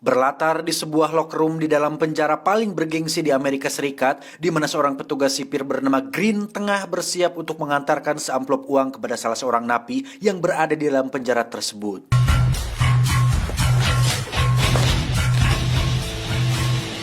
Berlatar di sebuah locker room di dalam penjara paling bergengsi di Amerika Serikat, di mana seorang petugas sipir bernama Green tengah bersiap untuk mengantarkan seamplop uang kepada salah seorang napi yang berada di dalam penjara tersebut.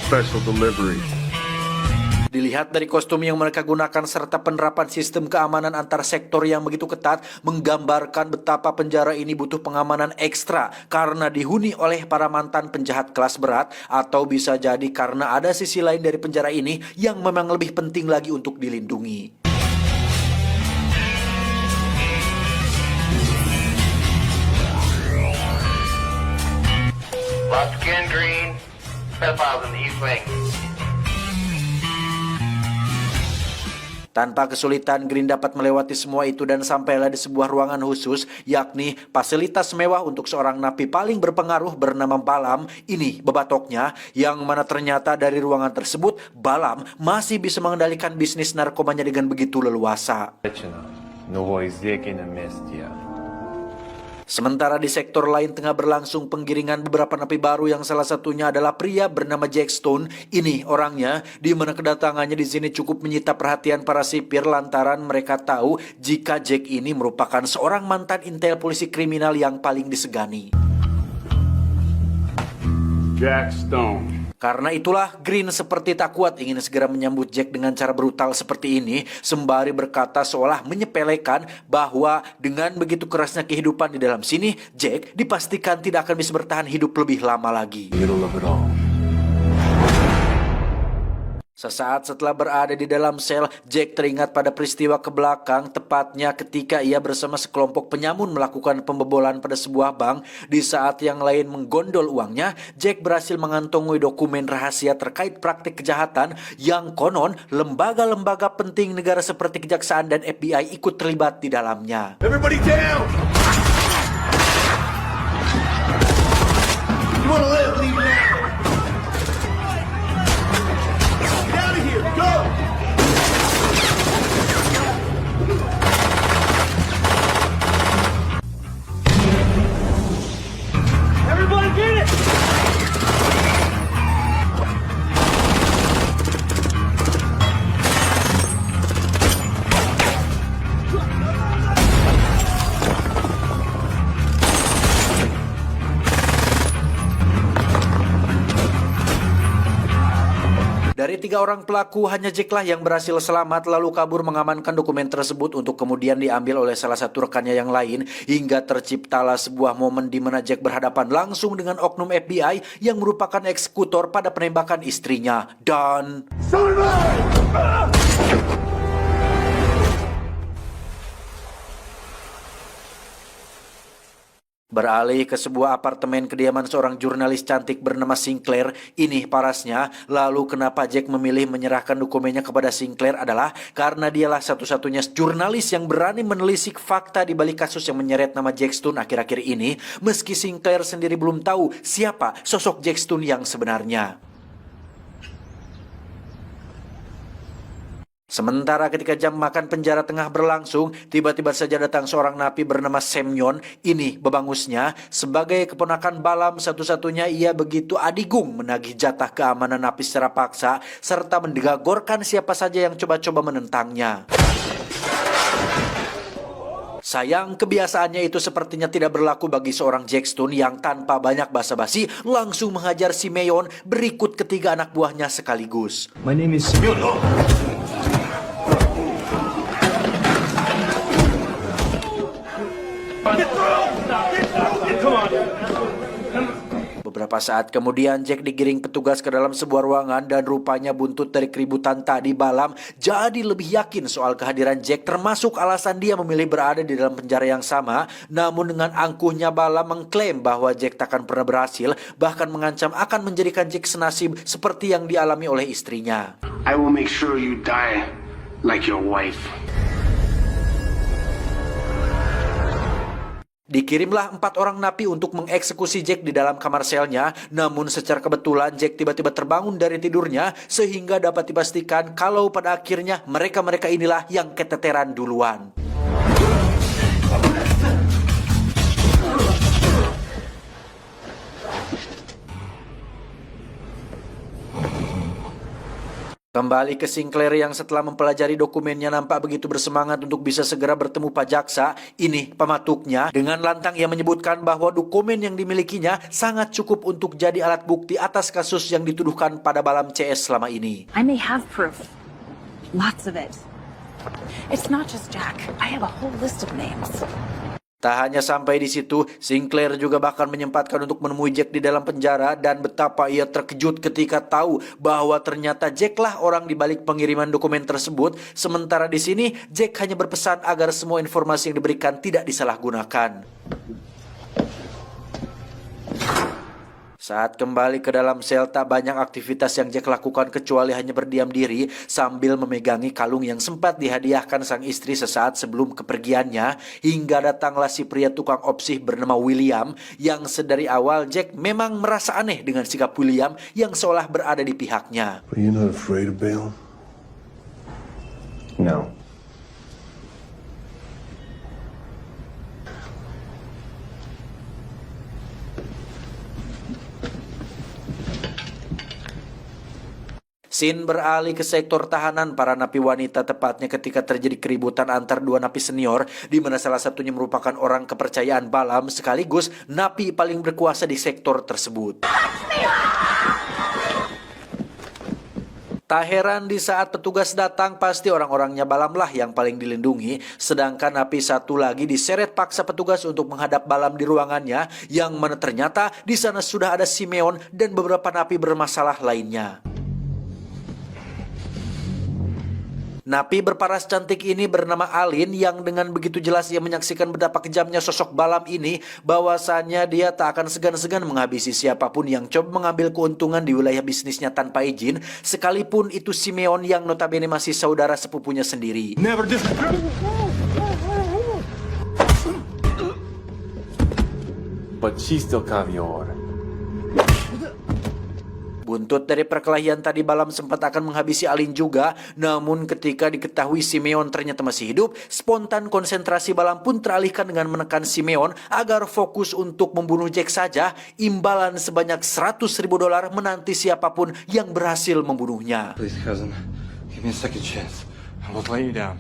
Special delivery. Dilihat dari kostum yang mereka gunakan serta penerapan sistem keamanan antar sektor yang begitu ketat, menggambarkan betapa penjara ini butuh pengamanan ekstra karena dihuni oleh para mantan penjahat kelas berat, atau bisa jadi karena ada sisi lain dari penjara ini yang memang lebih penting lagi untuk dilindungi. Lots of Ken Green, pedophiles in the East Wing. Tanpa kesulitan, Green dapat melewati semua itu dan sampailah di sebuah ruangan khusus, yakni fasilitas mewah untuk seorang napi paling berpengaruh bernama Balam. Ini bebatoknya, yang mana ternyata dari ruangan tersebut, Balam masih bisa mengendalikan bisnis narkomanya dengan begitu leluasa. Sementara di sektor lain tengah berlangsung penggiringan beberapa napi baru yang salah satunya adalah pria bernama Jack Stone. Ini orangnya, di mana kedatangannya di sini cukup menyita perhatian para sipir lantaran mereka tahu jika Jack ini merupakan seorang mantan intel polisi kriminal yang paling disegani. Jack Stone. Karena itulah Green seperti tak kuat ingin segera menyambut Jack dengan cara brutal seperti ini, sembari berkata seolah menyepelekan bahwa dengan begitu kerasnya kehidupan di dalam sini, Jack dipastikan tidak akan bisa bertahan hidup lebih lama lagi. Middle of it all. Sesaat setelah berada di dalam sel, Jack teringat pada peristiwa ke belakang, tepatnya ketika ia bersama sekelompok penyamun melakukan pembobolan pada sebuah bank. Di saat yang lain menggondol uangnya, Jack berhasil mengantongi dokumen rahasia terkait praktik kejahatan yang konon lembaga-lembaga penting negara seperti Kejaksaan dan FBI ikut terlibat di dalamnya. Everybody down! You wanna live, leave now! Get out of here, go! Everybody get it! Dari 3 orang pelaku, hanya Jack lah yang berhasil selamat lalu kabur mengamankan dokumen tersebut untuk kemudian diambil oleh salah satu rekannya yang lain, hingga terciptalah sebuah momen di mana Jack berhadapan langsung dengan oknum FBI yang merupakan eksekutor pada penembakan istrinya. Dan beralih ke sebuah apartemen kediaman seorang jurnalis cantik bernama Sinclair. Ini parasnya, lalu kenapa Jack memilih menyerahkan dokumennya kepada Sinclair adalah karena dialah satu-satunya jurnalis yang berani menelisik fakta di balik kasus yang menyeret nama Jack Stone akhir-akhir ini, meski Sinclair sendiri belum tahu siapa sosok Jack Stone yang sebenarnya. Sementara ketika jam makan penjara tengah berlangsung, tiba-tiba saja datang seorang napi bernama Semyon. Ini bebangusnya, sebagai keponakan Balam satu-satunya ia begitu adigung menagih jatah keamanan napi secara paksa, serta mendegagorkan siapa saja yang coba-coba menentangnya. Sayang, kebiasaannya itu sepertinya tidak berlaku bagi seorang Jack Stone yang tanpa banyak basa-basi langsung menghajar si Meyon berikut ketiga anak buahnya sekaligus. My name is Semyon. Beberapa saat kemudian Jack digiring petugas ke dalam sebuah ruangan dan rupanya buntut dari keributan tadi Balam jadi lebih yakin soal kehadiran Jack, termasuk alasan dia memilih berada di dalam penjara yang sama. Namun dengan angkuhnya Balam mengklaim bahwa Jack takkan pernah berhasil, bahkan mengancam akan menjadikan Jack senasib seperti yang dialami oleh istrinya. I will make sure you die like your wife. Dikirimlah 4 orang napi untuk mengeksekusi Jack di dalam kamar selnya. Namun secara kebetulan Jack tiba-tiba terbangun dari tidurnya, sehingga dapat dipastikan kalau pada akhirnya mereka-mereka inilah yang keteteran duluan. Kembali ke Sinclair yang setelah mempelajari dokumennya nampak begitu bersemangat untuk bisa segera bertemu Pak Jaksa. Ini pematuknya dengan lantang ia menyebutkan bahwa dokumen yang dimilikinya sangat cukup untuk jadi alat bukti atas kasus yang dituduhkan pada Balam CS selama ini. I may have proof. Lots of it. It's not just Jack. I have a whole list of names. Tak hanya sampai di situ, Sinclair juga bahkan menyempatkan untuk menemui Jack di dalam penjara dan betapa ia terkejut ketika tahu bahwa ternyata Jack lah orang di balik pengiriman dokumen tersebut. Sementara di sini, Jack hanya berpesan agar semua informasi yang diberikan tidak disalahgunakan. Saat kembali ke dalam sel, tak banyak aktivitas yang Jack lakukan kecuali hanya berdiam diri sambil memegangi kalung yang sempat dihadiahkan sang istri sesaat sebelum kepergiannya, hingga datanglah si pria tukang opsih bernama William yang sedari awal Jack memang merasa aneh dengan sikap William yang seolah berada di pihaknya. Are you not afraid of Bale? No. Scene beralih ke sektor tahanan para napi wanita, tepatnya ketika terjadi keributan antar dua napi senior, di mana salah satunya merupakan orang kepercayaan Balam sekaligus napi paling berkuasa di sektor tersebut. Tak heran di saat petugas datang pasti orang-orangnya Balam lah yang paling dilindungi, sedangkan napi satu lagi diseret paksa petugas untuk menghadap Balam di ruangannya, yang mana ternyata di sana sudah ada Simeon dan beberapa napi bermasalah lainnya. Napi berparas cantik ini bernama Alin yang dengan begitu jelas ia menyaksikan betapa kejamnya sosok Balam ini, bahwasannya dia tak akan segan-segan menghabisi siapapun yang coba mengambil keuntungan di wilayah bisnisnya tanpa izin, sekalipun itu Simeon yang notabene masih saudara sepupunya sendiri. Never But she's still caviar. Buntut dari perkelahian tadi, Balam sempat akan menghabisi Alin juga, namun ketika diketahui Simeon ternyata masih hidup, spontan konsentrasi Balam pun teralihkan dengan menekan Simeon agar fokus untuk membunuh Jack saja. Imbalan sebanyak $100,000 menanti siapapun yang berhasil membunuhnya. Please, cousin, give me a second chance. I won't let you down.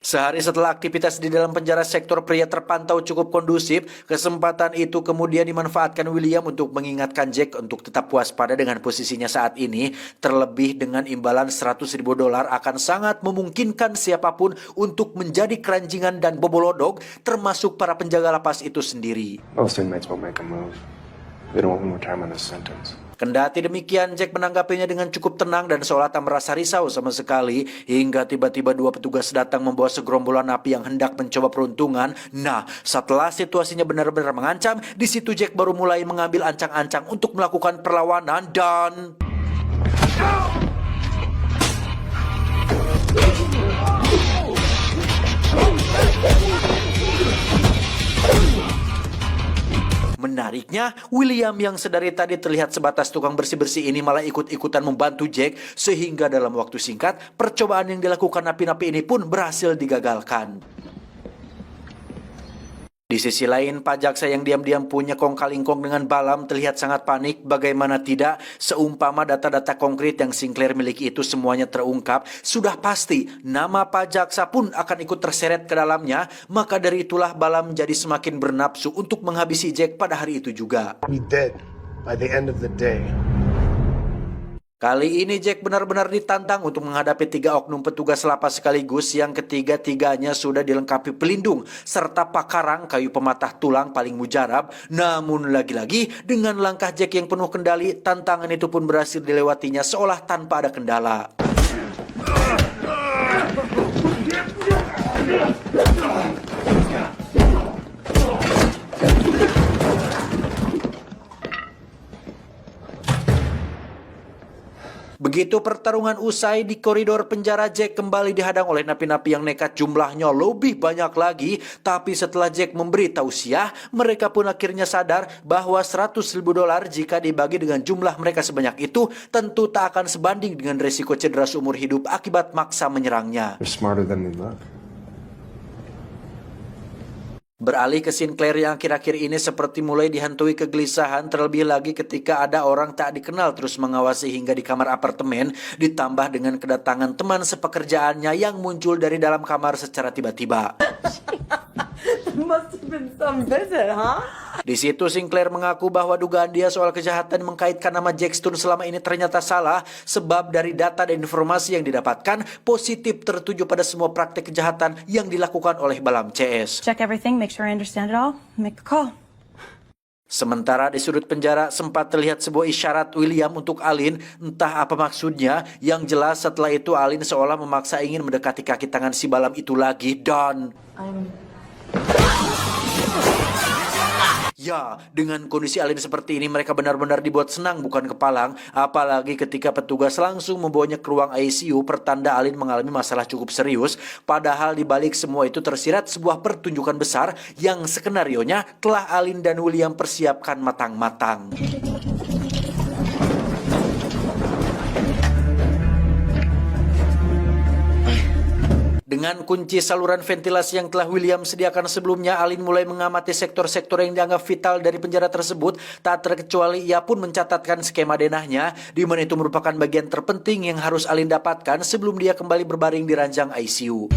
Sehari setelah aktivitas di dalam penjara sektor pria terpantau cukup kondusif, kesempatan itu kemudian dimanfaatkan William untuk mengingatkan Jack untuk tetap waspada dengan posisinya saat ini, terlebih dengan imbalan $100,000 akan sangat memungkinkan siapapun untuk menjadi keranjingan dan bobolodog, termasuk para penjaga lapas itu sendiri. Most inmates won't make a move. They don't want more time on this sentence. Kendati demikian, Jack menanggapinya dengan cukup tenang dan seolah tak merasa risau sama sekali, hingga tiba-tiba dua petugas datang membawa segerombolan napi yang hendak mencoba peruntungan. Nah, setelah situasinya benar-benar mengancam, di situ Jack baru mulai mengambil ancang-ancang untuk melakukan perlawanan dan... Menariknya, William yang sedari tadi terlihat sebatas tukang bersih-bersih ini malah ikut-ikutan membantu Jack, sehingga dalam waktu singkat, percobaan yang dilakukan napi-napi ini pun berhasil digagalkan. Di sisi lain, Pak Jaksa yang diam-diam punya kong-kalingkong dengan Balam terlihat sangat panik. Bagaimana tidak, seumpama data-data konkret yang Sinclair miliki itu semuanya terungkap, sudah pasti nama Pak Jaksa pun akan ikut terseret ke dalamnya. Maka dari itulah Balam jadi semakin bernafsu untuk menghabisi Jack pada hari itu juga. be dead by the end of the day. Kali ini Jack benar-benar ditantang untuk menghadapi 3 oknum petugas lapas sekaligus, yang ketiga-tiganya sudah dilengkapi pelindung serta pakarang kayu pematah tulang paling mujarab. Namun lagi-lagi dengan langkah Jack yang penuh kendali, tantangan itu pun berhasil dilewatinya seolah tanpa ada kendala. Begitu pertarungan usai, di koridor penjara Jack kembali dihadang oleh napi-napi yang nekat, jumlahnya lebih banyak lagi. Tapi setelah Jack memberi tausiah, mereka pun akhirnya sadar bahwa $100,000 jika dibagi dengan jumlah mereka sebanyak itu tentu tak akan sebanding dengan resiko cedera seumur hidup akibat maksa menyerangnya. They're smarter than they look. Beralih ke Sinclair yang akhir-akhir ini seperti mulai dihantui kegelisahan, terlebih lagi ketika ada orang tak dikenal terus mengawasi hingga di kamar apartemen, ditambah dengan kedatangan teman sepekerjaannya yang muncul dari dalam kamar secara tiba-tiba. Must have been some visit, huh? Di situ Sinclair mengaku bahwa dugaan dia soal kejahatan mengkaitkan nama Jack Stone selama ini ternyata salah, sebab dari data dan informasi yang didapatkan positif tertuju pada semua praktik kejahatan yang dilakukan oleh Balam CS. Check everything, make sure I understand it all, make a call. Sementara di sudut penjara sempat terlihat sebuah isyarat William untuk Alin, entah apa maksudnya. Yang jelas setelah itu Alin seolah memaksa ingin mendekati kaki tangan si Balam itu lagi dan... Ya, dengan kondisi Alin seperti ini mereka benar-benar dibuat senang bukan kepalang, apalagi ketika petugas langsung membawanya ke ruang ICU pertanda Alin mengalami masalah cukup serius. Padahal di balik semua itu tersirat sebuah pertunjukan besar yang skenarionya telah Alin dan William persiapkan matang-matang. Dengan kunci saluran ventilasi yang telah William sediakan sebelumnya, Alin mulai mengamati sektor-sektor yang dianggap vital dari penjara tersebut. Tak terkecuali ia pun mencatatkan skema denahnya, di mana itu merupakan bagian terpenting yang harus Alin dapatkan sebelum dia kembali berbaring di ranjang ICU.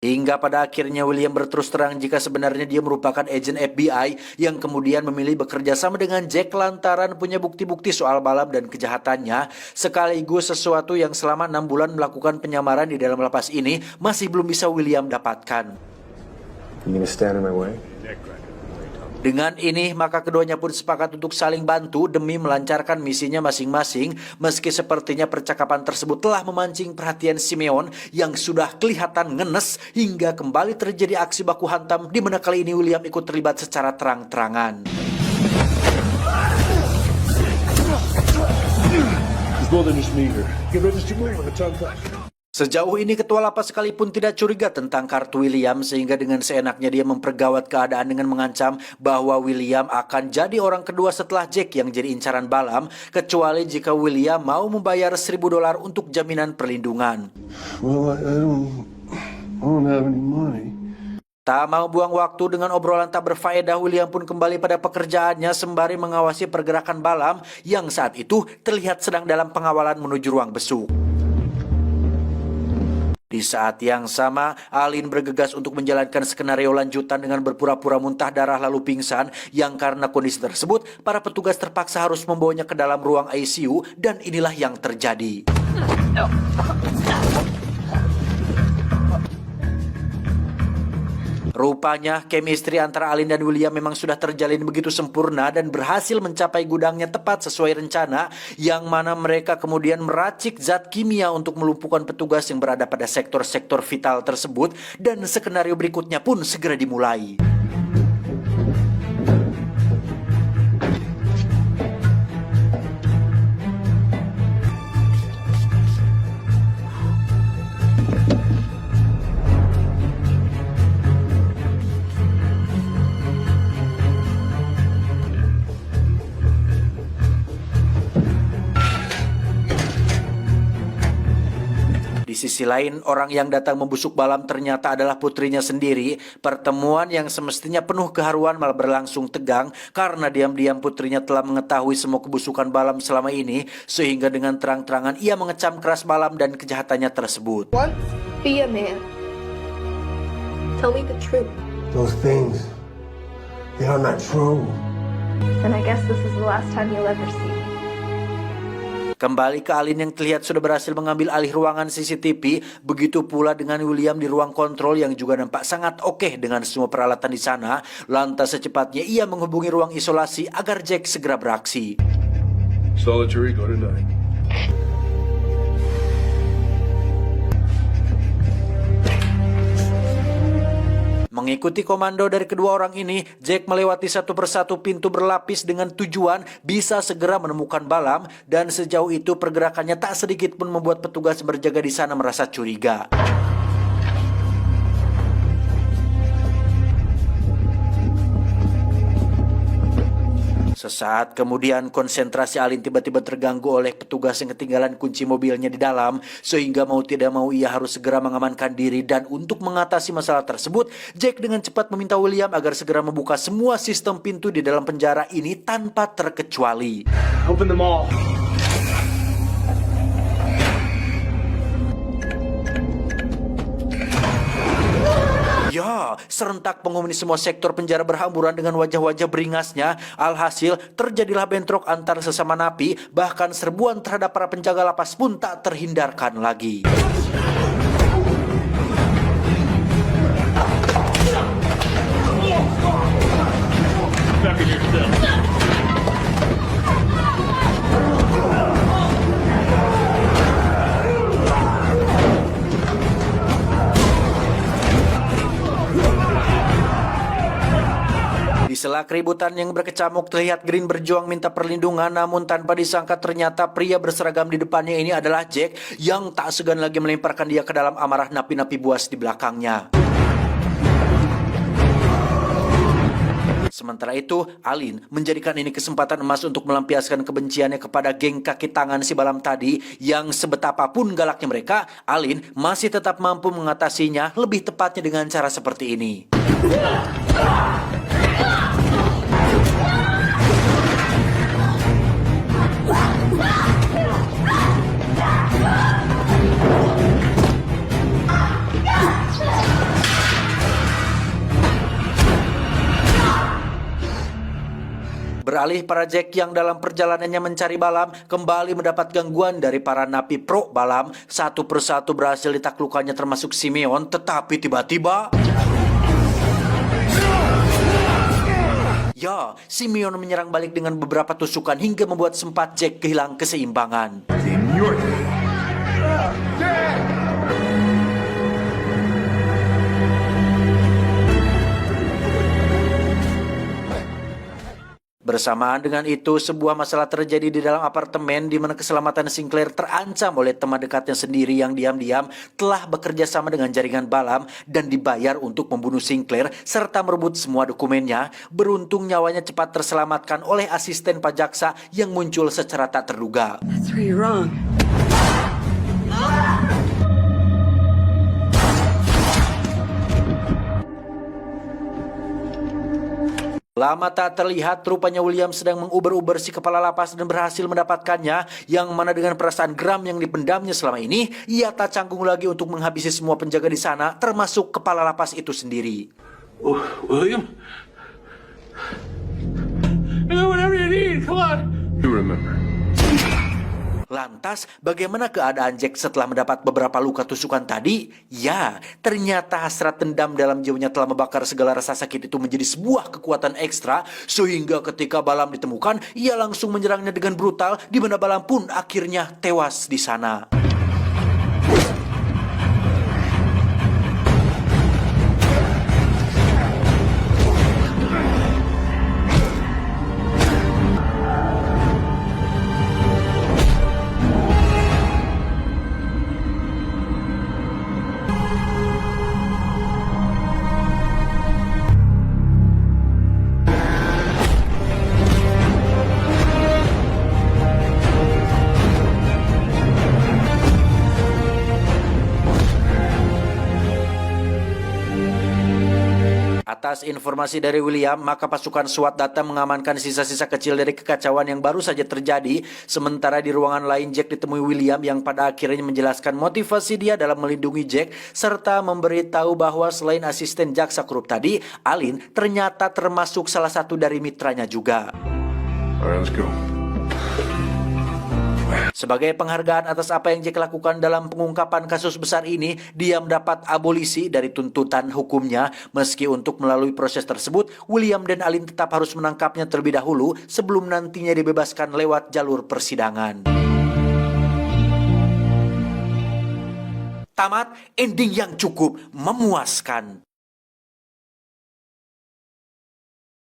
Hingga pada akhirnya William berterus terang jika sebenarnya dia merupakan agen FBI yang kemudian memilih bekerja sama dengan Jack lantaran punya bukti-bukti soal Balam dan kejahatannya, sekaligus sesuatu yang selama 6 bulan melakukan penyamaran di dalam lapas ini masih belum bisa William dapatkan. You gonna stand in my way? Dengan ini, maka keduanya pun sepakat untuk saling bantu demi melancarkan misinya masing-masing, meski sepertinya percakapan tersebut telah memancing perhatian Simeon yang sudah kelihatan ngenes hingga kembali terjadi aksi baku hantam di mana kali ini William ikut terlibat secara terang-terangan. Sejauh ini ketua lapas sekalipun tidak curiga tentang kartu William, sehingga dengan seenaknya dia mempergawat keadaan dengan mengancam bahwa William akan jadi orang kedua setelah Jack yang jadi incaran Balam, kecuali jika William mau membayar $1.000 untuk jaminan perlindungan. Well, I don't have any money. Tak mau buang waktu dengan obrolan tak berfaedah, William pun kembali pada pekerjaannya sembari mengawasi pergerakan Balam yang saat itu terlihat sedang dalam pengawalan menuju ruang besuk. Di saat yang sama, Alin bergegas untuk menjalankan skenario lanjutan dengan berpura-pura muntah darah lalu pingsan, yang karena kondisi tersebut, para petugas terpaksa harus membawanya ke dalam ruang ICU dan inilah yang terjadi. Rupanya, chemistry antara Alin dan William memang sudah terjalin begitu sempurna dan berhasil mencapai gudangnya tepat sesuai rencana, yang mana mereka kemudian meracik zat kimia untuk melumpuhkan petugas yang berada pada sektor-sektor vital tersebut, dan skenario berikutnya pun segera dimulai. Di sisi lain, orang yang datang membusuk Balam ternyata adalah putrinya sendiri. Pertemuan yang semestinya penuh keharuan malah berlangsung tegang karena diam-diam putrinya telah mengetahui semua kebusukan Balam selama ini, sehingga dengan terang-terangan ia mengecam keras Balam dan kejahatannya tersebut. Once be a man. Tell me the truth. Those things, they are not true. And I guess this is the last time you'll ever see me. Kembali ke Alin yang terlihat sudah berhasil mengambil alih ruangan CCTV, begitu pula dengan William di ruang kontrol yang juga nampak sangat oke dengan semua peralatan di sana. Lantas secepatnya ia menghubungi ruang isolasi agar Jack segera beraksi. Solitary, go tonight. Mengikuti komando dari kedua orang ini, Jack melewati satu persatu pintu berlapis dengan tujuan bisa segera menemukan Balam, dan sejauh itu pergerakannya tak sedikit pun membuat petugas berjaga di sana merasa curiga. Sesaat kemudian konsentrasi Alin tiba-tiba terganggu oleh petugas yang ketinggalan kunci mobilnya di dalam, sehingga mau tidak mau ia harus segera mengamankan diri. Dan untuk mengatasi masalah tersebut, Jack dengan cepat meminta William agar segera membuka semua sistem pintu di dalam penjara ini tanpa terkecuali. Open them all. Ya, serentak penghuni semua sektor penjara berhamburan dengan wajah-wajah beringasnya. Alhasil, terjadilah bentrok antar sesama napi, bahkan serbuan terhadap para penjaga lapas pun tak terhindarkan lagi. Di sela keributan yang berkecamuk, terlihat Green berjuang minta perlindungan, namun tanpa disangka ternyata pria berseragam di depannya ini adalah Jack yang tak segan lagi melemparkan dia ke dalam amarah napi-napi buas di belakangnya. Sementara itu, Alin menjadikan ini kesempatan emas untuk melampiaskan kebenciannya kepada geng kaki tangan si Balam tadi, yang sebetapapun galaknya mereka, Alin masih tetap mampu mengatasinya, lebih tepatnya dengan cara seperti ini. Beralih, para Jack yang dalam perjalanannya mencari Balam kembali mendapat gangguan dari para napi pro Balam. Satu persatu berhasil ditaklukkannya termasuk Simeon, tetapi tiba-tiba... Ya, Simeon menyerang balik dengan beberapa tusukan hingga membuat sempat Jack kehilangan keseimbangan. Bersamaan dengan itu, sebuah masalah terjadi di dalam apartemen di mana keselamatan Sinclair terancam oleh teman dekatnya sendiri yang diam-diam telah bekerja sama dengan jaringan Balam dan dibayar untuk membunuh Sinclair serta merebut semua dokumennya. Beruntung nyawanya cepat terselamatkan oleh asisten Pak Jaksa yang muncul secara tak terduga. That's where you're wrong. Lama tak terlihat, rupanya William sedang menguber-uber si kepala lapas dan berhasil mendapatkannya, yang mana dengan perasaan geram yang dipendamnya selama ini, ia tak canggung lagi untuk menghabisi semua penjaga di sana, termasuk kepala lapas itu sendiri. William? Whatever you need, come on. You remember. Lantas, bagaimana keadaan Jack setelah mendapat beberapa luka tusukan tadi? Ya, ternyata hasrat dendam dalam jiwanya telah membakar segala rasa sakit itu menjadi sebuah kekuatan ekstra, sehingga ketika Balam ditemukan, ia langsung menyerangnya dengan brutal, di mana Balam pun akhirnya tewas di sana. Atas informasi dari William, maka pasukan SWAT datang mengamankan sisa-sisa kecil dari kekacauan yang baru saja terjadi. Sementara di ruangan lain, Jack ditemui William yang pada akhirnya menjelaskan motivasi dia dalam melindungi Jack, serta memberitahu bahwa selain asisten jaksa korup tadi, Alin ternyata termasuk salah satu dari mitranya juga. Alright, let's go. Sebagai penghargaan atas apa yang Jack lakukan dalam pengungkapan kasus besar ini, dia mendapat abolisi dari tuntutan hukumnya. Meski untuk melalui proses tersebut, William dan Alin tetap harus menangkapnya terlebih dahulu sebelum nantinya dibebaskan lewat jalur persidangan. Tamat, ending yang cukup memuaskan.